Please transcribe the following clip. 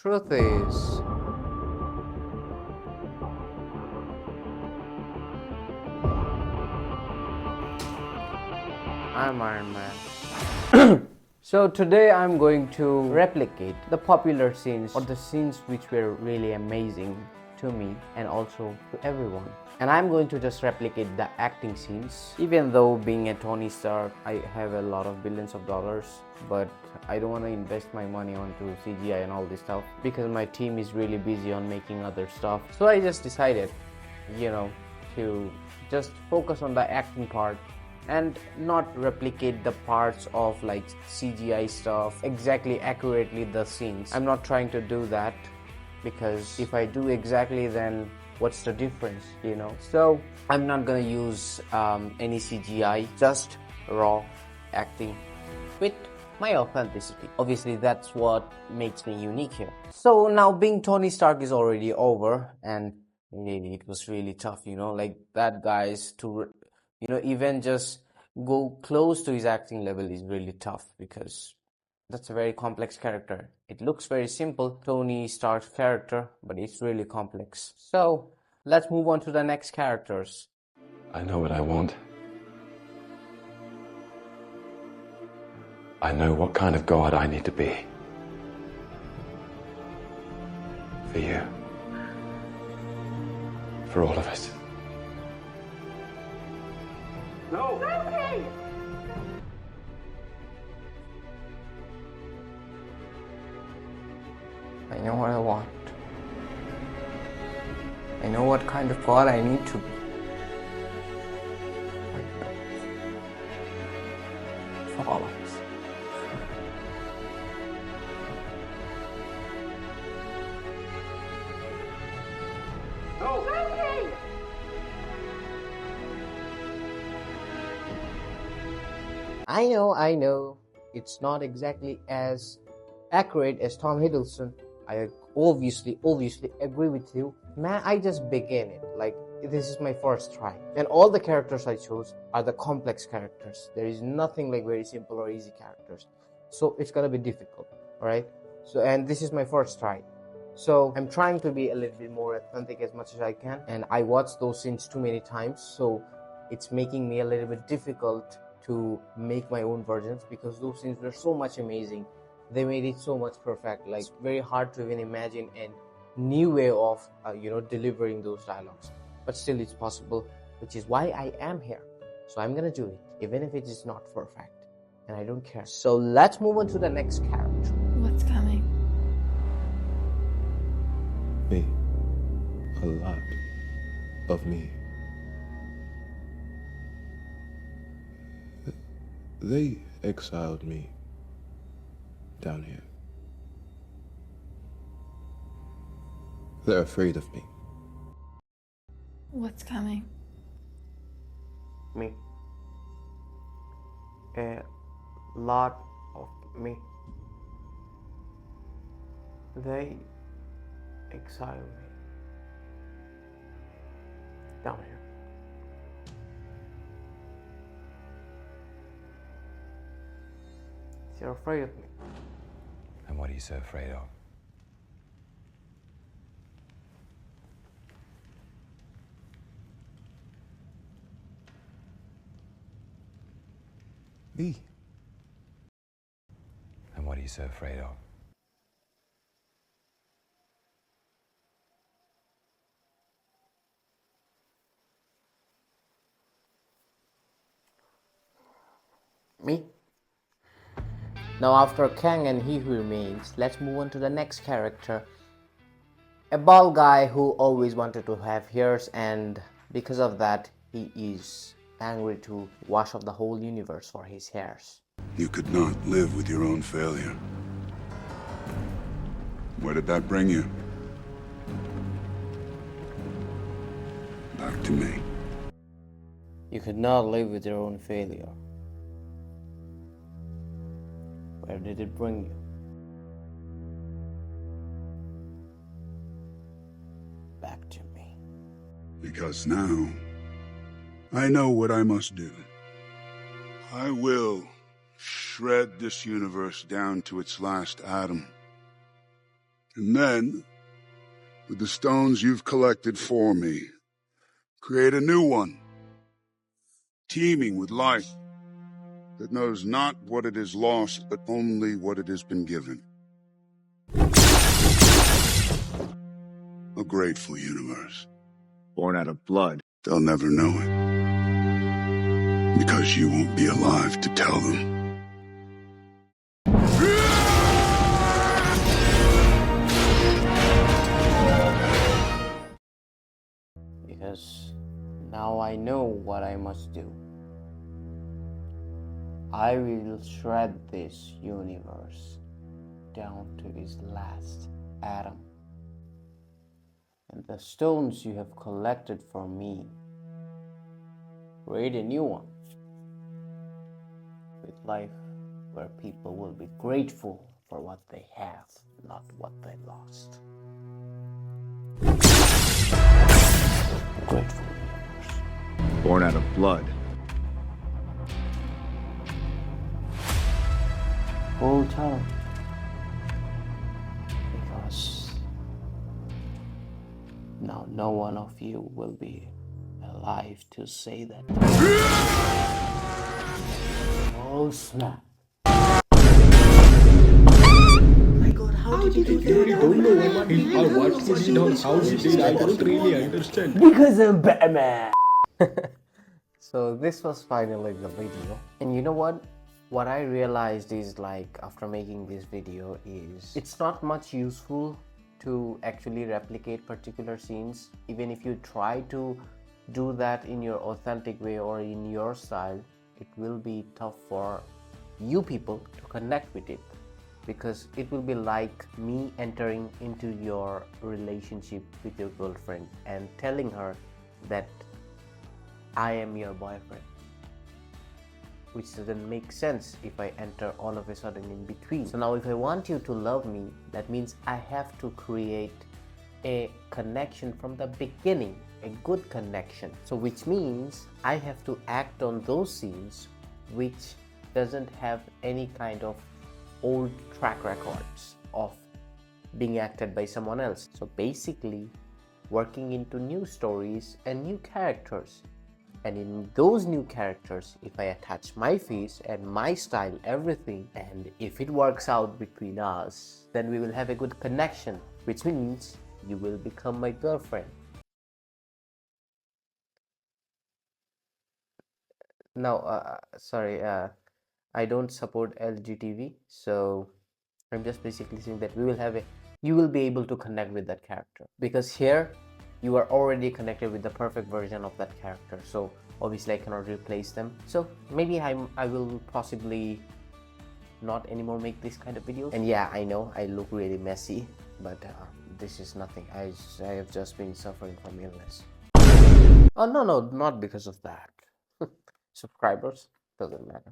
truth is, I'm Iron Man. So today I'm going to replicate the popular scenes or the scenes which were really amazing to me and also to everyone. And I'm going to just replicate the acting scenes. Even though being a Tony Stark, I have a lot of billions of dollars, but I don't want to invest my money onto CGI and all this stuff because my team is really busy on making other stuff. So I just decided, to just focus on the acting part and not replicate the parts of like CGI stuff exactly accurately the scenes. I'm not trying to do that because if I do exactly, then what's the difference, So I'm not gonna use any CGI, just raw acting with my authenticity. Obviously that's what makes me unique here. So now being Tony Stark is already over, and really it was really tough, like that guy's to even just go close to his acting level is really tough because that's a very complex character. It looks very simple, Tony Stark's character, but it's really complex. So let's move on to the next characters. I know what I want. I know what kind of god I need to be. For you. For all of us. No! Loki! I know what I want. I know what kind of god I need to be. For all of us. No! Loki! I know, it's not exactly as accurate as Tom Hiddleston. I obviously agree with you. Man, I just began it. Like, this is my first try. And all the characters I chose are the complex characters. There is nothing like very simple or easy characters. So it's gonna be difficult, alright? So, and this is my first try. So I'm trying to be a little bit more authentic as much as I can. And I watched those scenes too many times. So it's making me a little bit difficult to make my own versions because those scenes were so much amazing. They made it so much perfect, like very hard to even imagine a new way of delivering those dialogues, but still it's possible, which is why I am here. So I'm gonna do it even if it is not perfect, and I don't care. So let's move on to the next character. What's coming? Me. A lot of me. They exiled me down here. They're afraid of me. What's coming? Me. A lot of me. They exile me down here. You're afraid of me. And what are you so afraid of? Me. And what are you so afraid of? Me? Now after Kang and He Who Remains, let's move on to the next character. A bald guy who always wanted to have hairs, and because of that he is angry to wash off the whole universe for his hairs. You could not live with your own failure. Where did that bring you? Back to me. You could not live with your own failure. Where did it bring you? Back to me. Because now, I know what I must do. I will shred this universe down to its last atom And then, with the stones you've collected for me, create a new one, teeming with life, that knows not what it is lost, but only what it has been given. A grateful universe. Born out of blood. They'll never know it, because you won't be alive to tell them. Because now I know what I must do. I will shred this universe down to its last atom. And the stones you have collected for me, create a new one with life where people will be grateful for what they have, not what they lost. Grateful universe. Born out of blood. Whole time. Because now no one of you will be alive to say that. Oh snap. Because I'm Batman. So this was finally the video. And you know what? What I realized is, like, after making this video is it's not much useful to actually replicate particular scenes. Even if you try to do that in your authentic way or in your style, it will be tough for you people to connect with it, because it will be like me entering into your relationship with your girlfriend and telling her that I am your boyfriend, which doesn't make sense if I enter all of a sudden in between. So now if I want you to love me, that means I have to create a connection from the beginning, a good connection. So which means I have to act on those scenes which doesn't have any kind of old track records of being acted by someone else. So basically working into new stories and new characters. And in those new characters, if I attach my face and my style, everything, and if it works out between us, then we will have a good connection, which means you will become my girlfriend. Now, sorry, I don't support LGTV, so I'm just basically saying that you will be able to connect with that character, because here you are already connected with the perfect version of that character. So obviously I cannot replace them. So maybe I will possibly not anymore make this kind of videos. And yeah, I know I look really messy, but this is nothing. I have just been suffering from illness. Oh no, not because of that. Subscribers, doesn't matter.